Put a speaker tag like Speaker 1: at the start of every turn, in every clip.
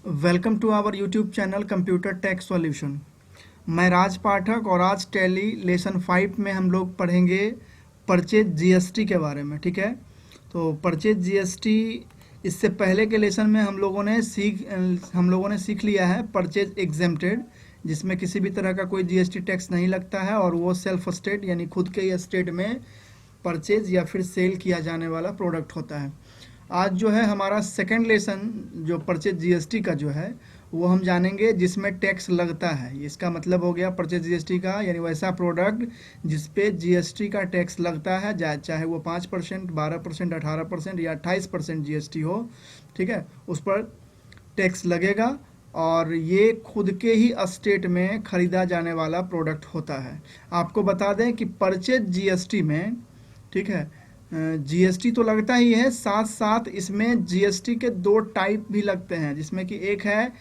Speaker 1: Welcome to our YouTube channel computer tech solution. मैं राज पाठक और आज टैली लेसन 5 में हम लोग पढ़ेंगे परचेज जीएसटी के बारे में। ठीक है, तो परचेज जीएसटी इससे पहले के लेसन में हम लोगों ने सीख लिया है परचेज एग्जेम्प्टेड, जिसमें किसी भी तरह का कोई जीएसटी टैक्स नहीं लगता है और वो सेल्फ स्टेट यानी खुद के ही स्टेट में परचेज या फिर सेल किया जाने वाला प्रोडक्ट होता है। आज जो है हमारा सेकंड लेसन जो परचेज जीएसटी का जो है वो हम जानेंगे जिसमें टैक्स लगता है। इसका मतलब हो गया परचेज जीएसटी का यानी वैसा प्रोडक्ट जिस पे जीएसटी का टैक्स लगता है, चाहे वो 5%, 12%, 18% या 28% जीएसटी हो। ठीक है, उस पर टैक्स लगेगा और ये खुद के ही स्टेट में खरीदा जाने वाला प्रोडक्ट होता है। आपको बता दें कि परचेज जीएसटी में, ठीक है, जीएसटी तो लगता ही है, साथ साथ इसमें जीएसटी के दो टाइप भी लगते हैं, जिसमें कि एक है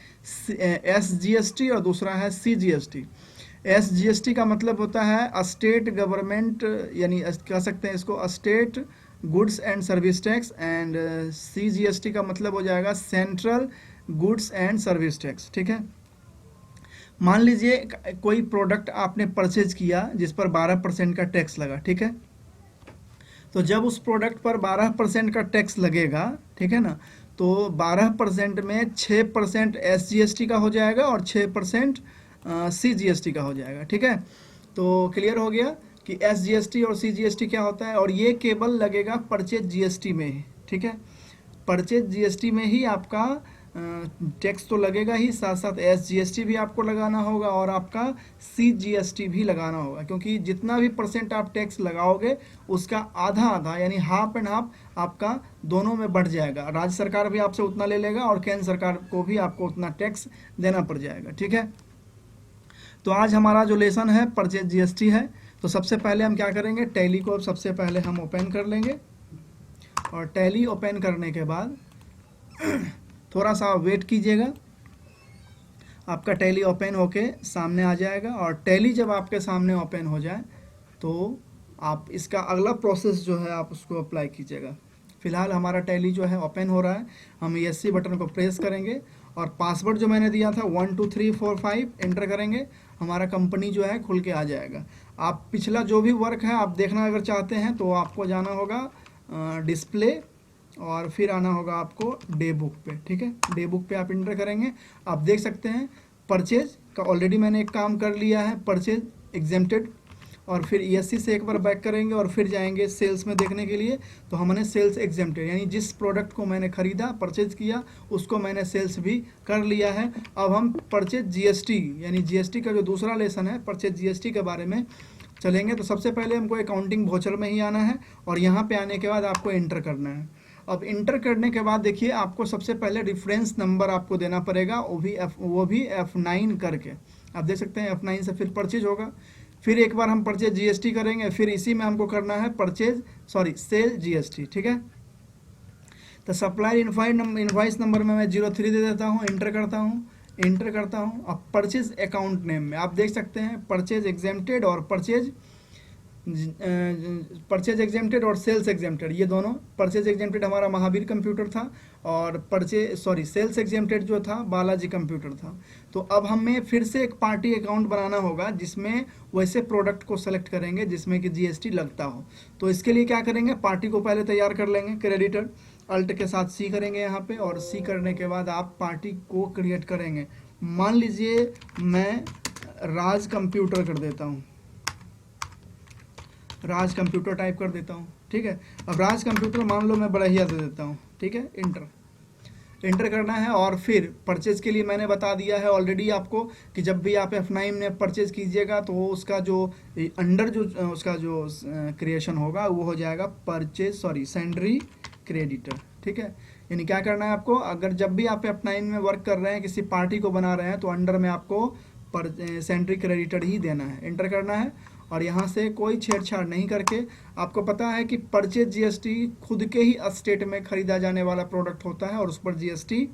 Speaker 1: एसजीएसटी और दूसरा है सीजीएसटी। एसजीएसटी का मतलब होता है स्टेट गवर्नमेंट, यानी कह सकते हैं इसको state goods and service tax, and CGST का मतलब हो जाएगा central goods and service tax. ठीक है, मान लीजिए कोई प्रोडक्ट आपने परचेज किया जिस पर 12% का टैक्स लगा। ठीक है, तो जब उस प्रोडक्ट पर 12% का टैक्स लगेगा, ठीक है ना, तो 12% में 6% एसजीएसटी का हो जाएगा और 6% सीजीएसटी का हो जाएगा। ठीक है, तो क्लियर हो गया कि एसजीएसटी और सीजीएसटी क्या होता है, और ये केवल लगेगा परचेज जीएसटी में ही। ठीक है, परचेज जीएसटी में ही आपका टैक्स तो लगेगा ही, साथ साथ एसजीएसटी भी आपको लगाना होगा और आपका सीजीएसटी भी लगाना होगा, क्योंकि जितना भी परसेंट आप टैक्स लगाओगे उसका आधा आधा यानी हाफ एंड हाफ आपका दोनों में बढ़ जाएगा। राज्य सरकार भी आपसे उतना ले लेगा और केंद्र सरकार को भी आपको उतना टैक्स देना पड़ जाएगा। ठीक है, तो आज हमारा जो लेसन है परचेज जीएसटी है। तो सबसे पहले हम क्या करेंगे, टैली को सबसे पहले हम ओपन कर लेंगे और टैली ओपन करने के बाद थोड़ा सा वेट कीजिएगा, आपका टैली ओपन होके सामने आ जाएगा। और टैली जब आपके सामने ओपन हो जाए तो आप इसका अगला प्रोसेस जो है आप उसको अप्लाई कीजिएगा। फिलहाल हमारा टैली जो है ओपन हो रहा है, हम ESC बटन को प्रेस करेंगे और पासवर्ड जो मैंने दिया था 1 2 3 4 5 एंटर करेंगे, हमारा कंपनी जो है खुल के आ जाएगा। आप पिछला जो भी वर्क है आप देखना अगर चाहते हैं तो आपको जाना होगा डिस्प्ले और फिर आना होगा आपको डे बुक पे। ठीक है, डे बुक पे आप इंटर करेंगे, आप देख सकते हैं परचेज का ऑलरेडी मैंने एक काम कर लिया है, परचेज एग्जेम्प्टेड। और फिर ESC से एक बार बैक करेंगे और फिर जाएंगे सेल्स में देखने के लिए, तो हमने सेल्स एग्जेम्प्टेड यानी जिस प्रोडक्ट को मैंने खरीदा परचेज किया उसको मैंने सेल्स भी कर लिया है। अब हम परचेज जीएसटी यानी जीएसटी का जो दूसरा लेसन है परचेज जीएसटी के बारे में चलेंगे। तो सबसे पहले हमको अकाउंटिंग वोचर में ही आना है और यहाँ पे आने के बाद आपको एंटर करना है। अब इंटर करने के बाद देखिए आपको सबसे पहले रेफरेंस नंबर आपको देना पड़ेगा, वो भी F9 करके। आप देख सकते हैं F9 से फिर परचेज होगा, फिर एक बार हम परचेज जीएसटी करेंगे, फिर इसी में हमको करना है सेल जीएसटी। ठीक है, तो सप्लायर इनवाइस नंबर में मैं 03 दे देता हूँ, इंटर करता हूँ। अब परचेज अकाउंट नेम में आप देख सकते हैं परचेज एग्जेम्प्टेड और परचेज एग्जेम्प्टेड और सेल्स एग्जेम्प्टेड, ये दोनों। परचेज एग्जेम्प्टेड हमारा महावीर कंप्यूटर था और सेल्स एग्जेम्प्टेड जो था बालाजी कंप्यूटर था। तो अब हमें फिर से एक पार्टी अकाउंट बनाना होगा जिसमें वैसे प्रोडक्ट को सेलेक्ट करेंगे जिसमें कि जीएसटी लगता हो। तो इसके लिए क्या करेंगे, पार्टी को पहले तैयार कर लेंगे, क्रेडिटर अल्ट के साथ C करेंगे यहाँ पे, और C करने के बाद आप पार्टी को क्रिएट करेंगे। मान लीजिए मैं राज कंप्यूटर कर देता हूँ, राज कंप्यूटर टाइप कर देता हूँ। ठीक है, अब राज कंप्यूटर मान लो मैं बड़हिया दे देता हूँ। ठीक है, इंटर करना है। और फिर परचेज के लिए मैंने बता दिया है ऑलरेडी आपको कि जब भी आप F9 में परचेज कीजिएगा तो उसका जो अंडर जो उसका जो क्रिएशन होगा वो हो जाएगा सेंड्री क्रेडिटर। ठीक है, यानी क्या करना है आपको, अगर जब भी आप F9 में वर्क कर रहे हैं, किसी पार्टी को बना रहे हैं, तो अंडर में आपको सेंड्री क्रेडिटर ही देना है, इंटर करना है। और यहाँ से कोई छेड़छाड़ नहीं करके, आपको पता है कि परचेज जीएसटी खुद के ही स्टेट में खरीदा जाने वाला प्रोडक्ट होता है और उस पर जीएसटी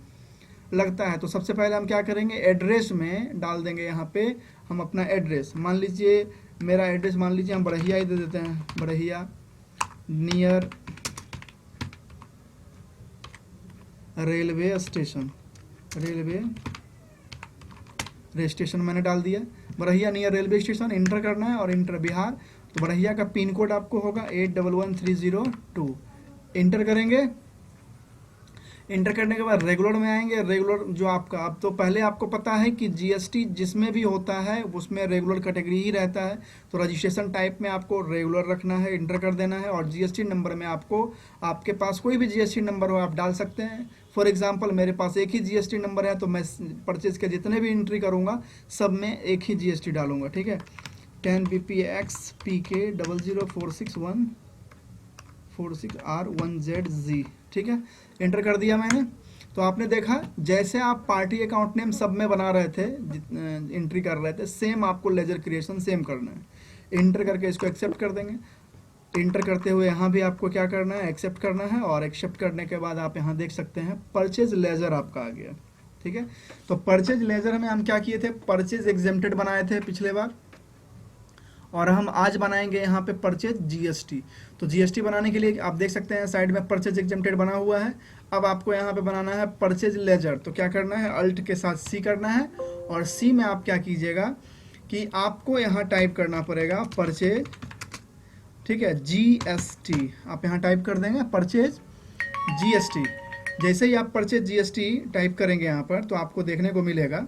Speaker 1: लगता है। तो सबसे पहले हम क्या करेंगे, एड्रेस में डाल देंगे यहाँ पे हम अपना एड्रेस। मान लीजिए मेरा एड्रेस मान लीजिए हम बड़हिया ही दे देते हैं, Barhiya near railway station. Railway registration मैंने डाल दिया। Barhiya near railway station enter करना है और इंटर बिहार। तो बरहिया का पिन कोड आपको होगा 811302। इंटर करेंगे। इंटर करने के बाद रेगुलर में आएंगे। रेगुलर जो आपका, अब तो पहले आपको पता है कि जीएसटी जिसमें भी होता है उसमें रेगुलर कैटेगरी ही रहता है। तो रजिस्ट्रेशन टाइप में आपको रेगुलर रखना है, इंटर कर देना है। और जीएसटी नंबर में आपको, आपके पास कोई भी जीएसटी नंबर हो आप डाल सकते हैं। फॉर एग्जांपल मेरे पास एक ही जीएसटी नंबर है, तो मैं परचेज के जितने भी एंट्री करूँगा सब में एक ही जीएसटी डालूंगा, ठीक है। 10BPXPK00461446R1ZZ, ठीक है। इंटर कर दिया मैंने। तो आपने देखा जैसे आप पार्टी अकाउंट नेम सब में बना रहे थे, एंट्री कर रहे थे, सेम आपको लेजर क्रिएशन सेम करना है। इंटर करके इसको एक्सेप्ट कर देंगे। इंटर करते हुए यहाँ भी आपको क्या करना है, एक्सेप्ट करना है। और एक्सेप्ट करने के बाद आप यहाँ देख सकते हैं परचेज लेजर आपका आ गया, ठीक है। तो परचेज लेजर में हम क्या किए थे, परचेज एग्जेम्प्टेड बनाए थे पिछले बार, और हम आज बनाएंगे यहाँ पे परचेज जीएसटी। तो जीएसटी बनाने के लिए आप देख सकते हैं साइड में परचेज एग्जेम्प्टेड बना हुआ है। अब आपको यहाँ पे बनाना है परचेज लेजर। तो क्या करना है, अल्ट के साथ सी करना है। और सी में आप क्या कीजिएगा कि आपको यहाँ टाइप करना पड़ेगा परचेज, ठीक है, जीएसटी। आप यहाँ टाइप कर देंगे परचेज जीएसटी। जैसे ही आप परचेज जीएसटी टाइप करेंगे यहाँ पर तो आपको देखने को मिलेगा,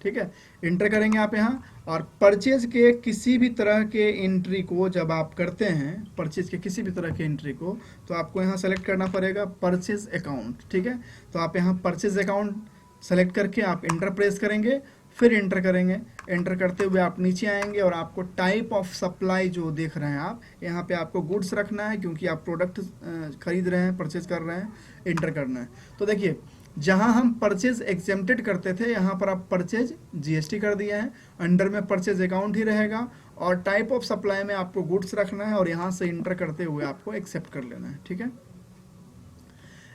Speaker 1: ठीक है। इंटर करेंगे आप यहाँ। और परचेज के किसी भी तरह के एंट्री को जब आप करते हैं, परचेज के किसी भी तरह के एंट्री को, तो आपको यहाँ सेलेक्ट करना पड़ेगा परचेज अकाउंट, ठीक है। तो आप यहाँ परचेज अकाउंट सेलेक्ट करके आप इंटर प्रेस करेंगे, फिर इंटर करेंगे। इंटर करते हुए आप नीचे आएंगे और आपको टाइप ऑफ सप्लाई जो देख रहे हैं आप, यहाँ पे आपको गुड्स रखना है क्योंकि आप प्रोडक्ट खरीद रहे हैं, परचेज कर रहे हैं, इंटर करना है। तो देखिए जहां हम परचेज एग्जेम्प्टेड करते थे यहाँ पर आप परचेज जीएसटी कर दिया है, अंडर में परचेज अकाउंट ही रहेगा। और टाइप ऑफ सप्लाई में आपको गुड्स रखना है और यहाँ से इंटर करते हुए आपको एक्सेप्ट कर लेना है, ठीक है।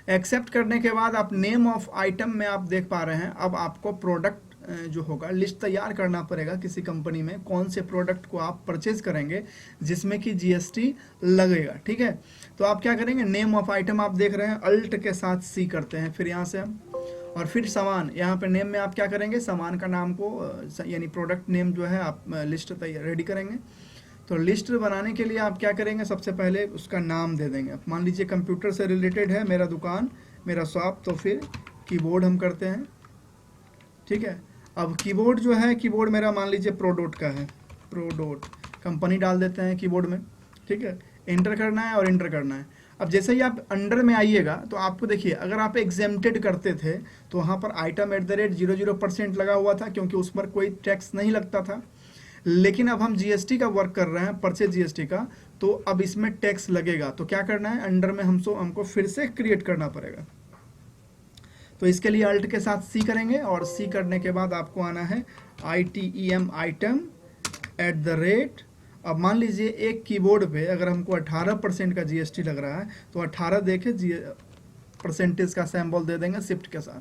Speaker 1: एक्सेप्ट करने के बाद आप नेम ऑफ आइटम में आप देख पा रहे हैं, अब आपको प्रोडक्ट जो होगा लिस्ट तैयार करना पड़ेगा किसी कंपनी में, कौन से प्रोडक्ट को आप परचेज करेंगे जिसमें कि जीएसटी लगेगा, ठीक है। तो आप क्या करेंगे, नेम ऑफ आइटम आप देख रहे हैं, अल्ट के साथ सी करते हैं, फिर यहाँ से हम, और फिर सामान, यहाँ पे नेम में आप क्या करेंगे, सामान का नाम को यानी प्रोडक्ट नेम जो है आप लिस्ट तैयार रेडी करेंगे। तो लिस्ट बनाने के लिए आप क्या करेंगे, सबसे पहले उसका नाम दे देंगे। मान लीजिए कंप्यूटर से रिलेटेड है मेरा दुकान, मेरा शॉप, तो फिर कीबोर्ड हम करते हैं, ठीक है। अब कीबोर्ड जो है, कीबोर्ड मेरा मान लीजिए प्रोडोट का है, प्रोडोट कंपनी डाल देते हैं कीबोर्ड में, ठीक है। इंटर करना है और इंटर करना है। अब जैसे ही आप अंडर में आइएगा तो आपको देखिए, अगर आप एग्जेम्प्टेड करते थे तो वहाँ पर आइटम @00% लगा हुआ था क्योंकि उस पर कोई टैक्स नहीं लगता था। लेकिन अब हम जीएसटी का वर्क कर रहे हैं, परचेज जीएसटी का, तो अब इसमें टैक्स लगेगा। तो क्या करना है, अंडर में हमको फिर से क्रिएट करना पड़ेगा। तो इसके लिए अल्ट के साथ सी करेंगे और सी करने के बाद आपको आना है ITEM आइटम @ अब मान लीजिए एक कीबोर्ड पे अगर हमको 18% का जीएसटी लग रहा है तो 18 देखे परसेंटेज का सैम्बल दे देंगे शिफ्ट के साथ।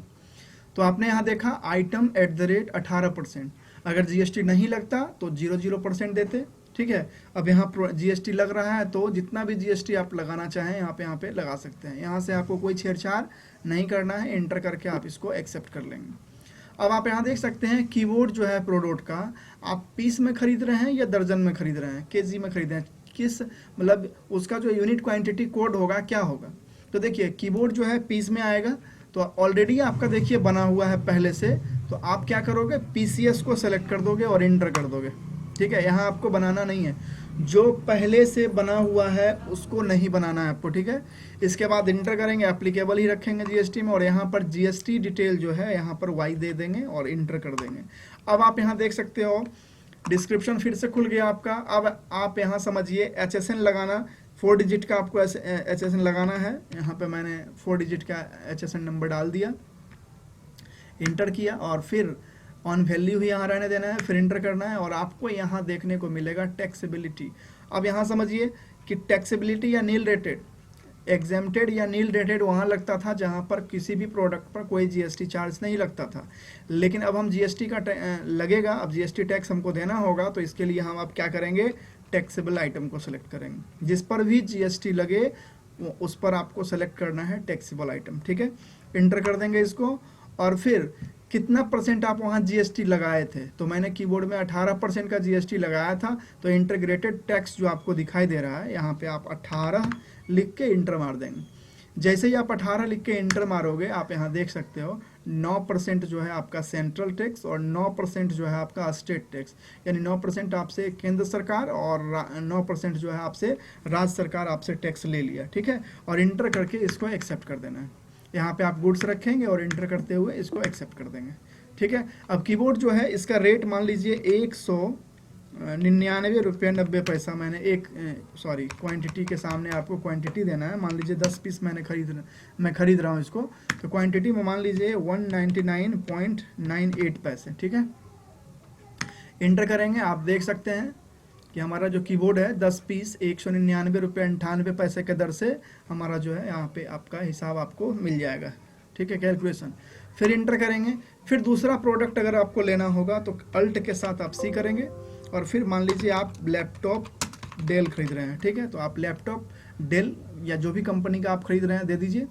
Speaker 1: तो आपने यहाँ देखा आइटम @18%, अगर जीएसटी नहीं लगता तो 00% देते, ठीक है। अब यहाँ जीएसटी लग रहा है तो जितना भी जीएसटी आप लगाना चाहें यहाँ पे लगा सकते हैं। यहाँ से आपको कोई छेड़छाड़ नहीं करना है, एंटर करके आप इसको एक्सेप्ट कर लेंगे। अब आप यहाँ देख सकते हैं कीबोर्ड जो है प्रोडोट का, आप पीस में खरीद रहे हैं या दर्जन में खरीद रहे हैं, केजी में खरीद रहे हैं, किस मतलब उसका जो यूनिट क्वांटिटी कोड होगा क्या होगा। तो देखिए कीबोर्ड जो है पीस में आएगा, तो ऑलरेडी आपका देखिए बना हुआ है पहले से। तो आप क्या करोगे, पीसीएस को सेलेक्ट कर दोगे और इंटर कर दोगे, ठीक है। यहाँ आपको बनाना नहीं है, जो पहले से बना हुआ है उसको नहीं बनाना है आपको, ठीक है। इसके बाद इंटर करेंगे, एप्लीकेबल ही रखेंगे जीएसटी में, और यहाँ पर जीएसटी डिटेल जो है यहाँ पर वाई दे देंगे और इंटर कर देंगे। अब आप यहाँ देख सकते हो डिस्क्रिप्शन फिर से खुल गया आपका। अब आप यहाँ समझिए HSN लगाना, 4 डिजिट का आपको HSN लगाना है। यहाँ पे मैंने 4 डिजिट का HSN नंबर डाल दिया, इंटर किया, और फिर ऑन वैल्यू ही यहाँ रहने देना है, फिर इंटर करना है। और आपको यहाँ देखने को मिलेगा टैक्सेबिलिटी। अब यहाँ समझिए कि टैक्सेबिलिटी या नील रेटेड, एग्जेम्प्टेड या नील रेटेड वहाँ लगता था जहाँ पर किसी भी प्रोडक्ट पर कोई जीएसटी चार्ज नहीं लगता था। लेकिन अब हम जीएसटी का लगेगा, अब जीएसटी टैक्स हमको देना होगा। तो इसके लिए हम अब क्या करेंगे, टैक्सेबल आइटम को सेलेक्ट करेंगे। जिस पर भी जीएसटी लगे उस पर आपको सेलेक्ट करना है टैक्सेबल आइटम, ठीक है। इंटर कर देंगे इसको, और फिर कितना परसेंट आप वहाँ जीएसटी लगाए थे। तो मैंने कीबोर्ड में 18% का जीएसटी लगाया था, तो इंटीग्रेटेड टैक्स जो आपको दिखाई दे रहा है यहाँ पे आप 18 लिख के इंटर मार देंगे। जैसे ही आप 18 लिख के इंटर मारोगे, आप यहाँ देख सकते हो 9% जो है आपका सेंट्रल टैक्स और 9% जो है आपका स्टेट टैक्स, यानी 9% आपसे केंद्र सरकार और 9% जो है आपसे राज्य सरकार आपसे टैक्स ले लिया, ठीक है। और इंटर करके इसको एक्सेप्ट कर देना है। यहाँ पे आप गुड्स रखेंगे और इंटर करते हुए इसको एक्सेप्ट कर देंगे, ठीक है। अब कीबोर्ड जो है इसका रेट मान लीजिए 199 रुपये 90 पैसा। मैंने क्वांटिटी के सामने आपको क्वांटिटी देना है। मान लीजिए 10 पीस मैं खरीद रहा हूँ इसको, तो क्वांटिटी में मान लीजिए 199.98 पैसे, ठीक है। इंटर करेंगे, आप देख सकते हैं कि हमारा जो कीबोर्ड है 10 पीस 199 रुपये 98 पैसे के दर से हमारा जो है यहाँ पे आपका हिसाब आपको मिल जाएगा, ठीक है, कैलकुलेशन। फिर इंटर करेंगे। फिर दूसरा प्रोडक्ट अगर आपको लेना होगा तो अल्ट के साथ आप सी करेंगे, और फिर मान लीजिए आप लैपटॉप डेल खरीद रहे हैं, ठीक है, तो आप लैपटॉप डेल या जो भी कंपनी का आप खरीद रहे हैं दे दीजिए,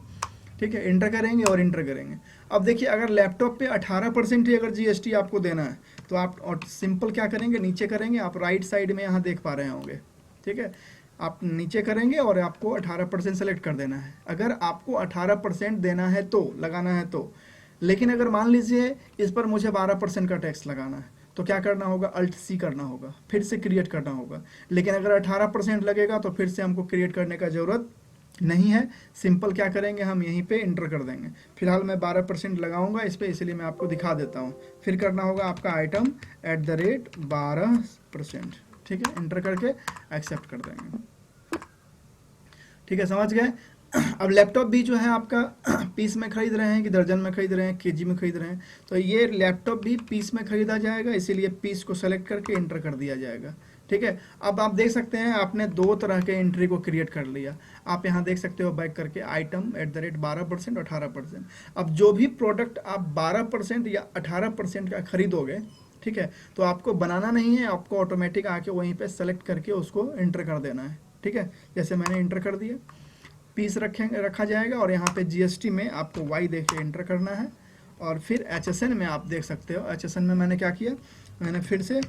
Speaker 1: ठीक है। इंटर करेंगे और इंटर करेंगे। अब देखिए अगर लैपटॉप पे 18% ही अगर जीएसटी आपको देना है तो आप और सिंपल क्या करेंगे, नीचे करेंगे। आप राइट साइड में यहाँ देख पा रहे होंगे, ठीक है, आप नीचे करेंगे और आपको 18% सेलेक्ट कर देना है। अगर आपको 18% देना है तो लगाना है तो, लेकिन अगर मान लीजिए इस पर मुझे 12% का टैक्स लगाना है तो क्या करना होगा, अल्ट सी करना होगा, फिर से क्रिएट करना होगा। लेकिन अगर 18% लगेगा तो फिर से हमको क्रिएट करने का ज़रूरत नहीं है। सिंपल क्या करेंगे, हम यहीं पे इंटर कर देंगे। फिलहाल मैं 12% लगाऊंगा इस पे, इसलिए मैं आपको दिखा देता हूँ। फिर करना होगा आपका आइटम @12%, ठीक है, इंटर करके एक्सेप्ट कर देंगे, ठीक है, समझ गए। अब लैपटॉप भी जो है आपका पीस में खरीद रहे हैं कि दर्जन में खरीद रहे हैं, केजी में खरीद रहे हैं, तो ये लैपटॉप भी पीस में खरीदा जाएगा, इसीलिए पीस को सेलेक्ट करके इंटर कर दिया जाएगा, ठीक है। अब आप देख सकते हैं आपने दो तरह के एंट्री को क्रिएट कर लिया। आप यहाँ देख सकते हो बैक करके आइटम @12% और 18%। अब जो भी प्रोडक्ट आप 12% या 18% का खरीदोगे, ठीक है, तो आपको बनाना नहीं है, आपको ऑटोमेटिक आके वहीं पे सेलेक्ट करके उसको इंटर कर देना है, ठीक है। जैसे मैंने इंटर कर दिया, पीस रखा जाएगा और यहाँ पे जीएसटी में आपको वाई देख के इंटर करना है। और फिर HSN में आप देख सकते हो, HSN में मैंने क्या किया, मैंने फिर से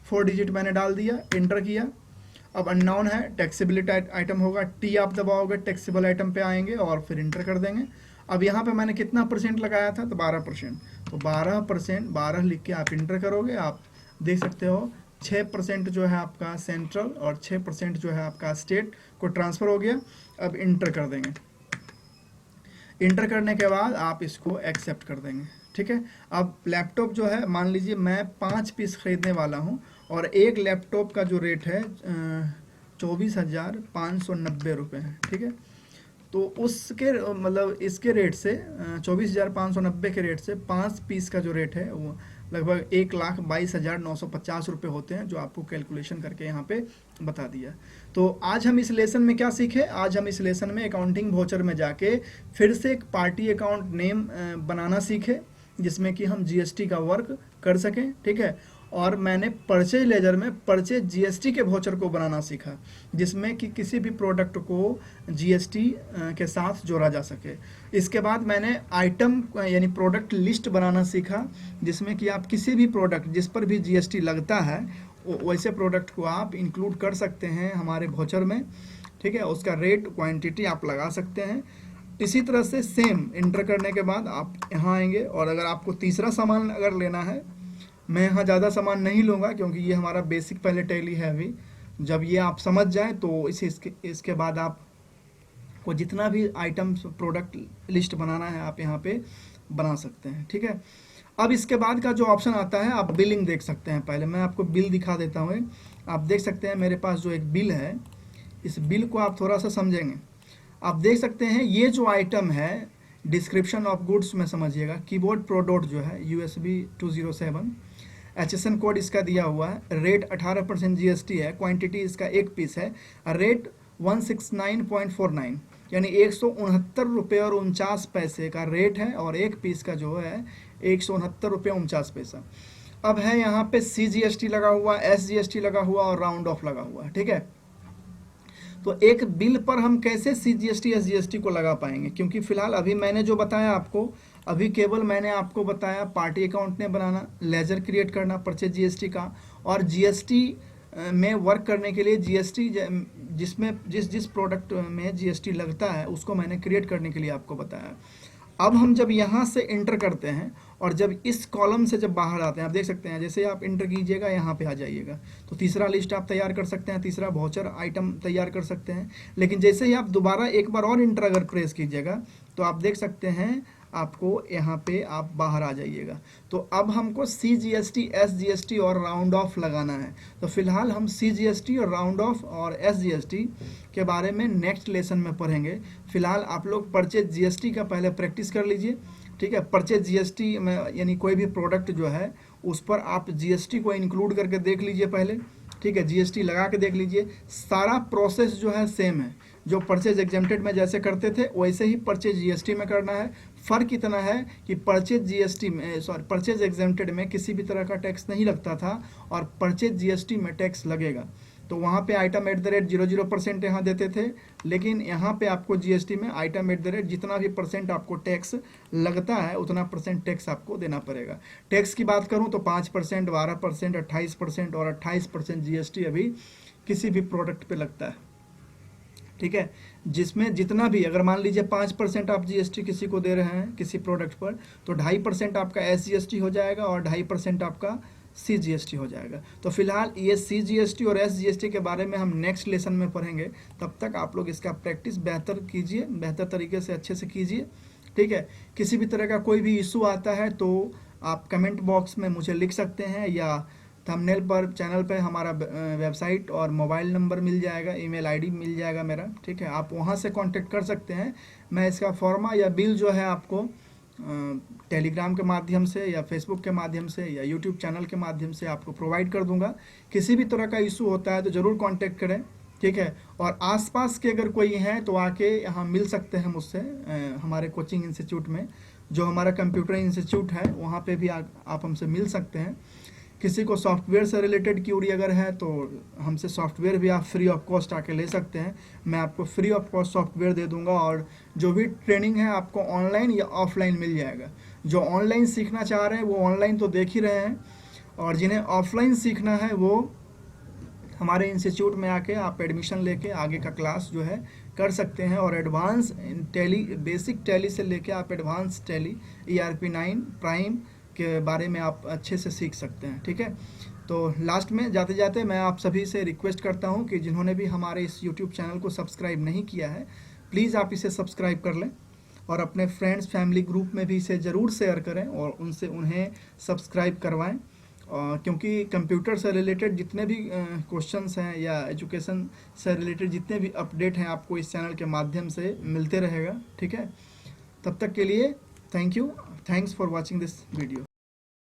Speaker 1: 4 डिजिट मैंने डाल दिया, इंटर किया। अब अननोन है, टैक्सेबिलिटी आइटम होगा, टी आप दबाओगे टैक्सेबल आइटम पे आएंगे और फिर इंटर कर देंगे। अब यहाँ पे मैंने कितना परसेंट लगाया था, तो 12%, तो 12%, 12 लिख के आप इंटर करोगे। आप देख सकते हो 6% जो है आपका सेंट्रल और 6% जो है आपका स्टेट को ट्रांसफ़र हो गया। अब इंटर कर देंगे। इंटर करने के बाद आप इसको एक्सेप्ट कर देंगे, ठीक है। अब लैपटॉप जो है मान लीजिए मैं 5 पीस खरीदने वाला हूँ और एक लैपटॉप का जो रेट है 24,590 रुपये है, ठीक है। तो उसके मतलब इसके रेट से 24,590 के रेट से 5 पीस का जो रेट है वो लगभग 1,22,950 रुपये होते हैं, जो आपको कैलकुलेशन करके यहाँ पे बता दिया। तो आज हम इस लेसन में क्या सीखे, आज हम इस लेसन में अकाउंटिंग वाउचर में जाके फिर से एक पार्टी अकाउंट नेम बनाना सीखे, जिसमें कि हम जीएसटी का वर्क कर सकें, ठीक है। और मैंने परचेज लेजर में परचेज जीएसटी के वाउचर को बनाना सीखा, जिसमें कि किसी भी प्रोडक्ट को जीएसटी के साथ जोड़ा जा सके। इसके बाद मैंने आइटम यानी प्रोडक्ट लिस्ट बनाना सीखा, जिसमें कि आप किसी भी प्रोडक्ट जिस पर भी जीएसटी लगता है वैसे प्रोडक्ट को आप इंक्लूड कर सकते हैं हमारे वाउचर में, ठीक है। उसका रेट क्वांटिटी आप लगा सकते हैं। इसी तरह से सेम इंटर करने के बाद आप यहाँ आएंगे और अगर आपको तीसरा सामान अगर लेना है, मैं यहाँ ज़्यादा सामान नहीं लूँगा क्योंकि ये हमारा बेसिक पहले टैली है अभी। जब ये आप समझ जाएं तो इसके बाद आप को जितना भी आइटम्स प्रोडक्ट लिस्ट बनाना है आप यहाँ पे बना सकते हैं, ठीक है। अब इसके बाद का जो ऑप्शन आता है, आप बिलिंग देख सकते हैं। पहले मैं आपको बिल दिखा देता हूँ। आप देख सकते हैं मेरे पास जो एक बिल है, इस बिल को आप थोड़ा सा समझेंगे। आप देख सकते हैं ये जो आइटम है डिस्क्रिप्शन ऑफ गुड्स में समझिएगा, कीबोर्ड प्रोडक्ट जो है USB 207, HSN कोड इसका दिया हुआ है, रेट 18% जीएसटी है, क्वांटिटी इसका एक पीस है, रेट 169.49 यानी 169 रुपये और 49 पैसे का रेट है, और एक पीस का जो है 169 रुपये 49 पैसा। अब है यहाँ पे CGST लगा हुआ, SGST लगा हुआ और राउंड ऑफ लगा हुआ, ठीक है। तो एक बिल पर हम कैसे CGST SGST को लगा पाएंगे, क्योंकि फिलहाल अभी मैंने जो बताया आपको अभी केवल मैंने आपको बताया पार्टी अकाउंट ने बनाना, लेजर क्रिएट करना परचेज जीएसटी का, और जीएसटी में वर्क करने के लिए जीएसटी जिसमें जिस प्रोडक्ट में जीएसटी लगता है उसको मैंने क्रिएट करने के लिए आपको बताया। अब हम जब यहाँ से इंटर करते हैं और जब इस कॉलम से जब बाहर आते हैं, आप देख सकते हैं जैसे आप इंटर कीजिएगा यहाँ पे आ जाइएगा, तो तीसरा लिस्ट आप तैयार कर सकते हैं, तीसरा वाउचर आइटम तैयार कर सकते हैं। लेकिन जैसे ही आप दोबारा एक बार और इंटर अगर प्रेस कीजिएगा तो आप देख सकते हैं आपको यहाँ पे आप बाहर आ जाइएगा। तो अब हमको CGST, SGST और राउंड ऑफ लगाना है। तो फिलहाल हम CGST और राउंड ऑफ और SGST के बारे में नेक्स्ट लेसन में पढ़ेंगे। फिलहाल आप लोग परचेज जीएसटी का पहले प्रैक्टिस कर लीजिए, ठीक है। परचेज जीएसटी में यानी कोई भी प्रोडक्ट जो है उस पर आप जीएसटी को इंक्लूड करके देख लीजिए पहले, ठीक है। जीएसटी लगा के देख लीजिए। सारा प्रोसेस जो है सेम है, जो परचेज एग्जेम्प्टेड में जैसे करते थे वैसे ही परचेज जीएसटी में करना है। फ़र्क इतना है कि परचेज जीएसटी में परचेज एग्जेम्प्टेड में किसी भी तरह का टैक्स नहीं लगता था और परचेज जीएसटी में टैक्स लगेगा। तो वहाँ पे आइटम @00% यहाँ देते थे, लेकिन यहाँ पे आपको जीएसटी में आइटम @ जितना भी परसेंट आपको टैक्स लगता है उतना परसेंट टैक्स आपको देना पड़ेगा। टैक्स की बात करूँ तो 5%, 12%, 28% और 28% जीएसटी अभी किसी भी प्रोडक्ट पे लगता है, ठीक है। जिसमें जितना भी, अगर मान लीजिए 5% आप जीएसटी किसी को दे रहे हैं किसी प्रोडक्ट पर, तो 2.5% आपका SGST हो जाएगा और 2.5% आपका CGST हो जाएगा। तो फिलहाल ये CGST और SGST के बारे में हम नेक्स्ट लेसन में पढ़ेंगे। तब तक आप लोग इसका प्रैक्टिस बेहतर कीजिए, बेहतर तरीके से अच्छे से कीजिए, ठीक है। किसी भी तरह का कोई भी इशू आता है तो आप कमेंट बॉक्स में मुझे लिख सकते हैं, या थंबनेल पर चैनल पे हमारा वेबसाइट और मोबाइल नंबर मिल जाएगा, ईमेल आईडी मिल जाएगा मेरा, ठीक है। आप वहाँ से कांटेक्ट कर सकते हैं। मैं इसका फॉर्मा या बिल जो है आपको टेलीग्राम के माध्यम से या फेसबुक के माध्यम से या यूट्यूब चैनल के माध्यम से आपको प्रोवाइड कर दूंगा। किसी भी तरह का इशू होता है तो ज़रूर कांटेक्ट करें, ठीक है। और आसपास के अगर कोई हैं तो आके यहाँ मिल सकते हैं मुझसे हमारे कोचिंग इंस्टीट्यूट में, जो हमारा कंप्यूटर इंस्टीट्यूट है वहाँ पे भी आप हमसे मिल सकते हैं। किसी को सॉफ्टवेयर से रिलेटेड क्यूरी अगर है तो हमसे सॉफ्टवेयर भी आप फ्री ऑफ कॉस्ट आके ले सकते हैं। मैं आपको फ्री ऑफ कॉस्ट सॉफ्टवेयर दे दूंगा और जो भी ट्रेनिंग है आपको ऑनलाइन या ऑफलाइन मिल जाएगा। जो ऑनलाइन सीखना चाह रहे हैं वो ऑनलाइन तो देख ही रहे हैं, और जिन्हें ऑफलाइन सीखना है वो हमारे इंस्टीट्यूट में आके आप एडमिशन लेके आगे का क्लास जो है कर सकते हैं। और एडवांस टैली, बेसिक टैली से लेके आप एडवांस टैली ERP9 प्राइम के बारे में आप अच्छे से सीख सकते हैं, ठीक है। तो लास्ट में जाते जाते मैं आप सभी से रिक्वेस्ट करता हूं कि जिन्होंने भी हमारे इस यूट्यूब चैनल को सब्सक्राइब नहीं किया है, प्लीज़ आप इसे सब्सक्राइब कर लें और अपने फ्रेंड्स फैमिली ग्रुप में भी इसे ज़रूर शेयर करें और उन्हें सब्सक्राइब करवाएं। क्योंकि कंप्यूटर से रिलेटेड जितने भी क्वेश्चंस हैं या एजुकेशन से रिलेटेड जितने भी अपडेट हैं आपको इस चैनल के माध्यम से मिलते रहेगा, ठीक है। तब तक के लिए thank you, thanks for watching this video.